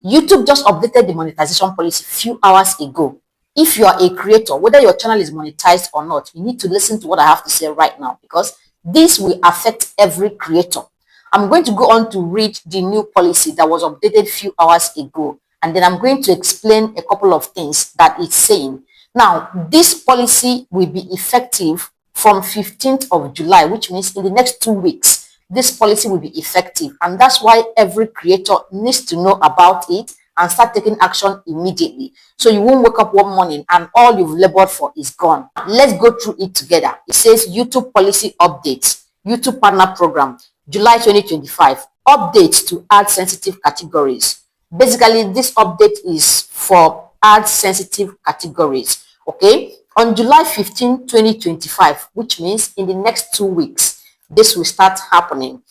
YouTube just updated the monetization policy a few hours ago. If you are a creator, whether your channel is monetized or not, you need to listen to what I have to say right now, because this will affect every creator. I'm going to go on to read the new policy that was updated a few hours ago, and then I'm going to explain a couple of things that it's saying. Now, this policy will be effective from 15th of July, which means in the next 2 weeks, this policy will be effective. And that's why every creator needs to know about it and start taking action immediately. So you won't wake up one morning and all you've labored for is gone. Let's go through it together. It says YouTube policy updates, YouTube partner program, July 2025, updates to ad sensitive categories. Basically, this update is for ad sensitive categories. Okay, on July 15, 2025, which means in the next 2 weeks, this will start happening.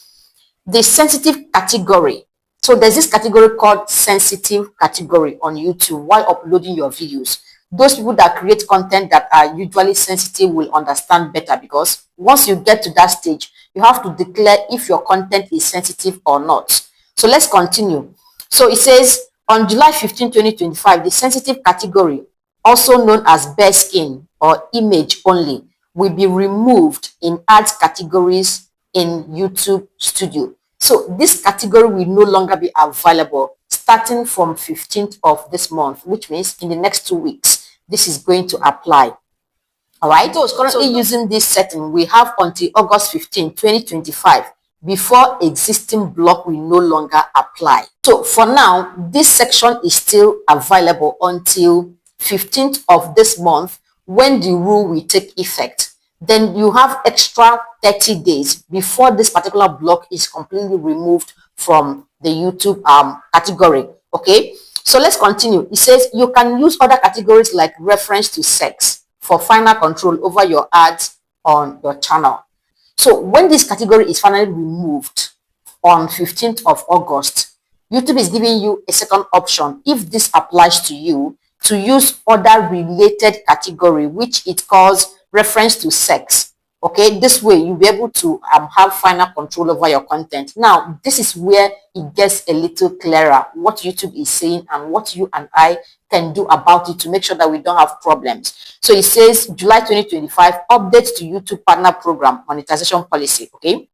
The sensitive category. So there's this category called sensitive category on YouTube while uploading your videos. Those people that create content that are usually sensitive will understand better, because once you get to that stage, you have to declare if your content is sensitive or not. So let's continue. So it says on July 15, 2025, the sensitive category, also known as bare skin or image only, will be removed in ads categories in YouTube Studio. So this category will no longer be available starting from 15th of this month, which means in the next 2 weeks, this is going to apply. All right, those currently using this setting, we have until August 15, 2025, before existing block will no longer apply. So for now, this section is still available until 15th of this month, when the rule will take effect. Then you have extra 30 days before this particular block is completely removed from the YouTube category. Okay, so let's continue. It says you can use other categories like reference to sex for final control over your ads on your channel. So when this category is finally removed on 15th of August, YouTube is giving you a second option, if this applies to you, to use other related category, which it calls reference to sex. Okay, this way you'll be able to have final control over your content. Now, this is where it gets a little clearer what YouTube is saying and what you and I can do about it to make sure that we don't have problems. So it says July 2025, updates to YouTube partner program monetization policy. Okay,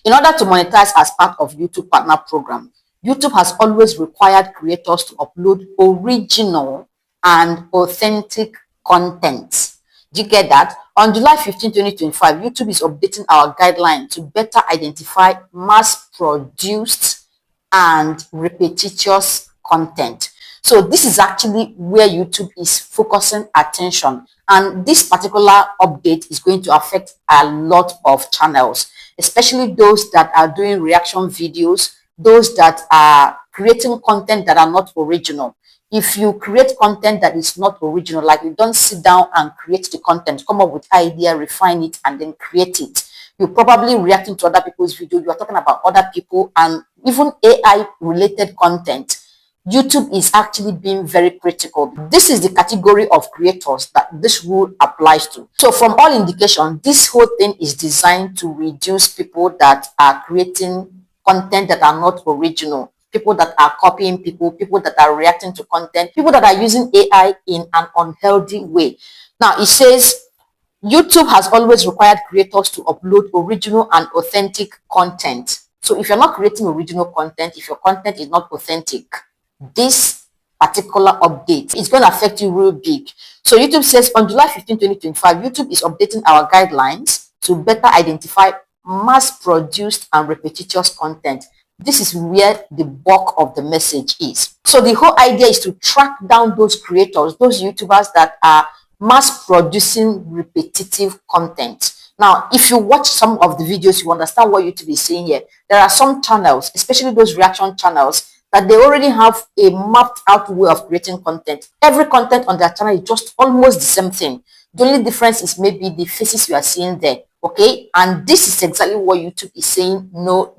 in order to monetize as part of YouTube partner program, YouTube has always required creators to upload original and authentic content. Do you get that? On July 15, 2025, YouTube is updating our guideline to better identify mass-produced and repetitious content. So this is actually where YouTube is focusing attention. And this particular update is going to affect a lot of channels, especially those that are doing reaction videos, those that are creating content that are not original. If you create content that is not original, like you don't sit down and create the content, come up with idea, refine it, and then create it, you're probably reacting to other people's video. You are talking about other people and even AI related content. YouTube is actually being very critical. This is the category of creators that this rule applies to. So from all indication, this whole thing is designed to reduce people that are creating content that are not original, people that are copying people, people that are reacting to content, people that are using AI in an unhealthy way. Now, it says YouTube has always required creators to upload original and authentic content. So if you're not creating original content, if your content is not authentic, this particular update is going to affect you real big. So YouTube says on July 15, 2025, YouTube is updating our guidelines to better identify mass-produced and repetitious content. This is where the bulk of the message is. So the whole idea is to track down those creators, those YouTubers that are mass producing repetitive content. Now, if you watch some of the videos, you understand what YouTube is saying here. There are some channels, especially those reaction channels, that they already have a mapped out way of creating content. Every content on their channel is just almost the same thing. The only difference is maybe the faces you are seeing there. Okay, and this is exactly what YouTube is saying no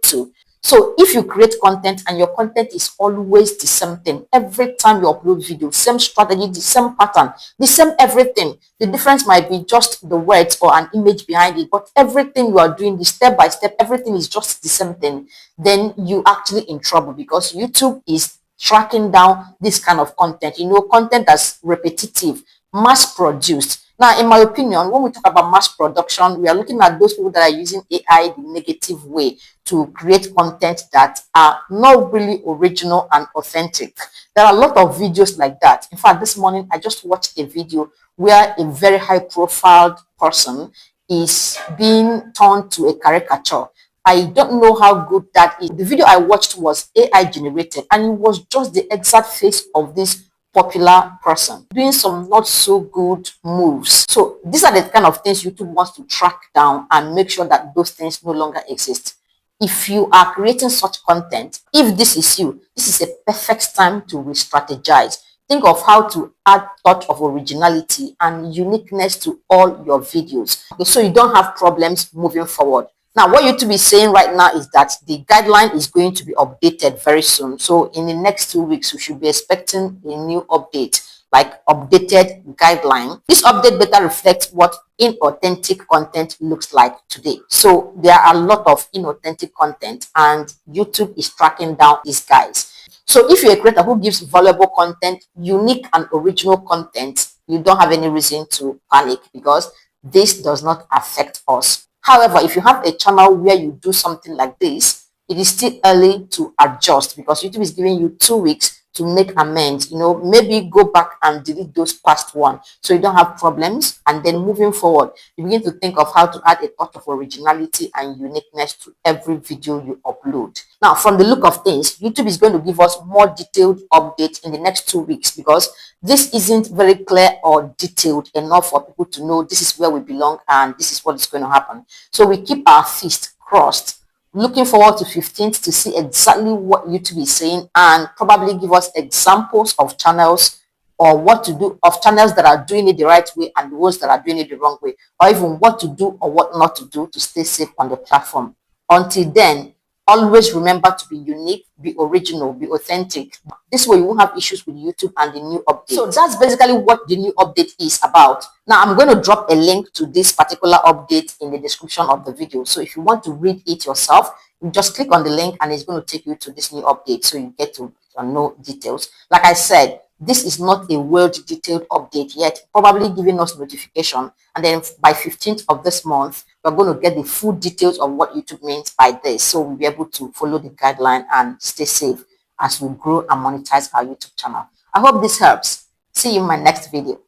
to. So if you create content and your content is always the same thing, every time you upload video, same strategy, the same pattern, the same everything, the difference might be just the words or an image behind it, but everything you are doing, the step by step, everything is just the same thing, then you actually in trouble, because YouTube is tracking down this kind of content, content that's repetitive, mass produced. Now, in my opinion, when we talk about mass production, we are looking at those people that are using AI the negative way to create content that are not really original and authentic. There are a lot of videos like that. In fact, this morning I just watched a video where a very high profile person is being turned to a caricature. I don't know how good that is. The video I watched was AI generated, and it was just the exact face of this popular person doing some not so good moves. So these are the kind of things YouTube wants to track down and make sure that those things no longer exist. If you are creating such content, if this is you, this is a perfect time to re-strategize. Think of how to add touch of originality and uniqueness to all your videos, okay, so you don't have problems moving forward. Now, what YouTube is saying right now is that the guideline is going to be updated very soon. So in the next 2 weeks, we should be expecting a new update, like updated guideline. This update better reflects what inauthentic content looks like today. So there are a lot of inauthentic content, and YouTube is tracking down these guys. So if you're a creator who gives valuable content, unique and original content, you don't have any reason to panic, because this does not affect us. However, if you have a channel where you do something like this, it is still early to adjust, because YouTube is giving you 2 weeks to make amends. Maybe go back and delete those past one so you don't have problems. And then moving forward, you begin to think of how to add a touch of originality and uniqueness to every video you upload. Now, from the look of things, YouTube is going to give us more detailed updates in the next 2 weeks, because this isn't very clear or detailed enough for people to know this is where we belong and this is what is going to happen. So we keep our fist crossed, looking forward to 15th to see exactly what YouTube is saying, and probably give us examples of channels, or what to do of channels that are doing it the right way and those that are doing it the wrong way, or even what to do or what not to do to stay safe on the platform. Until then, always remember to be unique, be original, be authentic. This way you won't have issues with YouTube and the new update. So that's basically what the new update is about. Now I'm going to drop a link to this particular update in the description of the video. So if you want to read it yourself, you just click on the link and it's going to take you to this new update, so you get to know details. Like I said, this is not a world detailed update yet, probably giving us notification, and then by 15th of this month we're going to get the full details of what YouTube means by this, so we'll be able to follow the guideline and stay safe as we grow and monetize our YouTube channel. I hope this helps. See you in my next video.